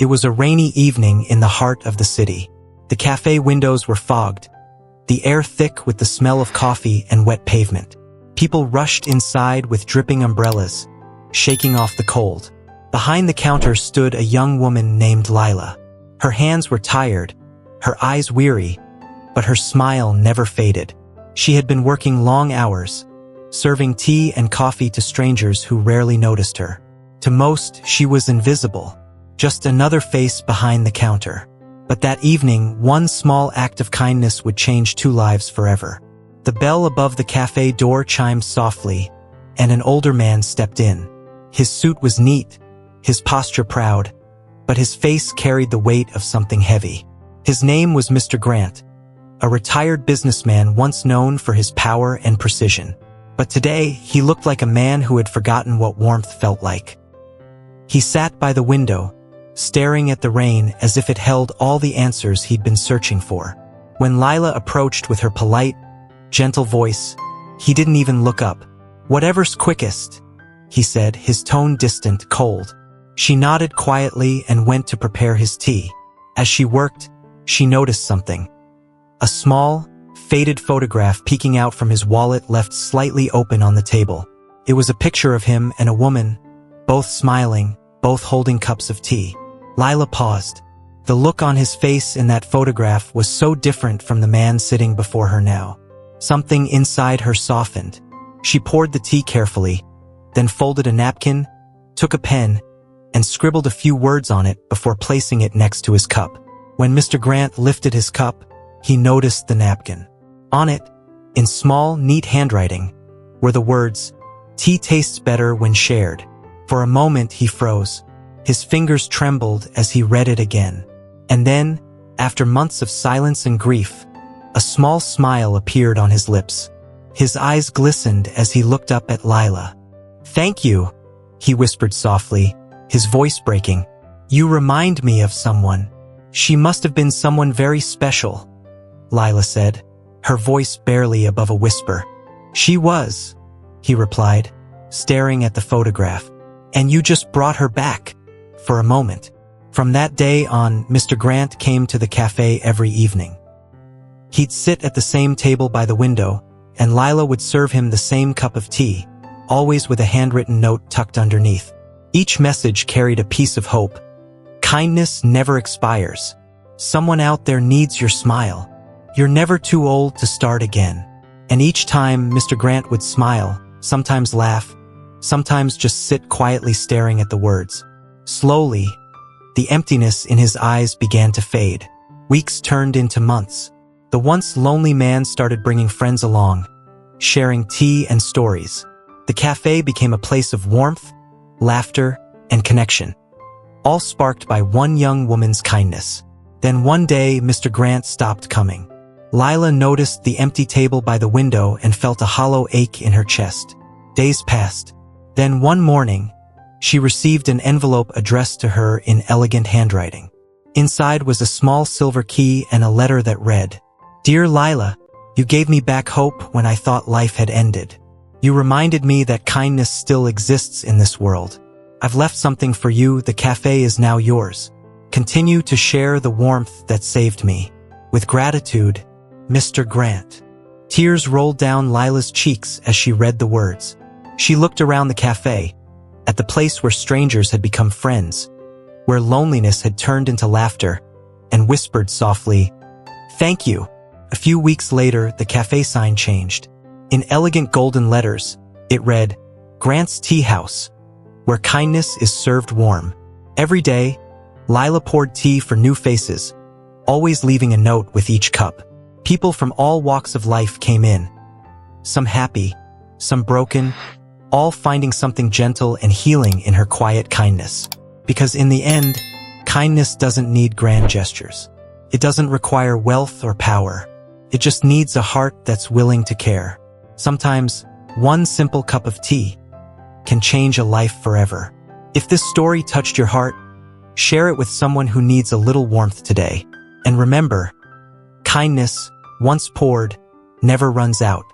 It was a rainy evening in the heart of the city. The cafe windows were fogged, the air thick with the smell of coffee and wet pavement. People rushed inside with dripping umbrellas, shaking off the cold. Behind the counter stood a young woman named Lila. Her hands were tired, her eyes weary, but her smile never faded. She had been working long hours, serving tea and coffee to strangers who rarely noticed her. To most, she was invisible, just another face behind the counter. But that evening, one small act of kindness would change two lives forever. The bell above the cafe door chimed softly, and an older man stepped in. His suit was neat, his posture proud, but his face carried the weight of something heavy. His name was Mr. Grant, a retired businessman once known for his power and precision. But today, he looked like a man who had forgotten what warmth felt like. He sat by the window, staring at the rain as if it held all the answers he'd been searching for. When Lila approached with her polite, gentle voice, he didn't even look up. "Whatever's quickest," he said, his tone distant, cold. She nodded quietly and went to prepare his tea. As she worked, she noticed something. A small, faded photograph peeking out from his wallet left slightly open on the table. It was a picture of him and a woman, both smiling, both holding cups of tea. Lila paused. The look on his face in that photograph was so different from the man sitting before her now. Something inside her softened. She poured the tea carefully, then folded a napkin, took a pen, and scribbled a few words on it before placing it next to his cup. When Mr. Grant lifted his cup, he noticed the napkin. On it, in small, neat handwriting, were the words, "Tea tastes better when shared." For a moment he froze. His fingers trembled as he read it again. And then, after months of silence and grief, a small smile appeared on his lips. His eyes glistened as he looked up at Lila. "Thank you," he whispered softly, his voice breaking. "You remind me of someone." "She must have been someone very special," Lila said, her voice barely above a whisper. "She was," he replied, staring at the photograph. "And you just brought her back." For a moment. From that day on, Mr. Grant came to the cafe every evening. He'd sit at the same table by the window, and Lila would serve him the same cup of tea, always with a handwritten note tucked underneath. Each message carried a piece of hope. Kindness never expires. Someone out there needs your smile. You're never too old to start again. And each time Mr. Grant would smile, sometimes laugh, sometimes just sit quietly staring at the words. Slowly, the emptiness in his eyes began to fade. Weeks turned into months. The once lonely man started bringing friends along, sharing tea and stories. The cafe became a place of warmth, laughter, and connection, all sparked by one young woman's kindness. Then one day, Mr. Grant stopped coming. Lila noticed the empty table by the window and felt a hollow ache in her chest. Days passed. Then one morning, she received an envelope addressed to her in elegant handwriting. Inside was a small silver key and a letter that read, "Dear Lila, you gave me back hope when I thought life had ended. You reminded me that kindness still exists in this world. I've left something for you. The cafe is now yours. Continue to share the warmth that saved me. With gratitude, Mr. Grant." Tears rolled down Lila's cheeks as she read the words. She looked around the cafe, at the place where strangers had become friends, where loneliness had turned into laughter, and whispered softly, "Thank you." A few weeks later, the cafe sign changed. In elegant golden letters, it read, "Grant's Tea House, where kindness is served warm." Every day, Lila poured tea for new faces, always leaving a note with each cup. People from all walks of life came in, some happy, some broken, all finding something gentle and healing in her quiet kindness. Because in the end, kindness doesn't need grand gestures. It doesn't require wealth or power. It just needs a heart that's willing to care. Sometimes, one simple cup of tea can change a life forever. If this story touched your heart, share it with someone who needs a little warmth today. And remember, kindness, once poured, never runs out.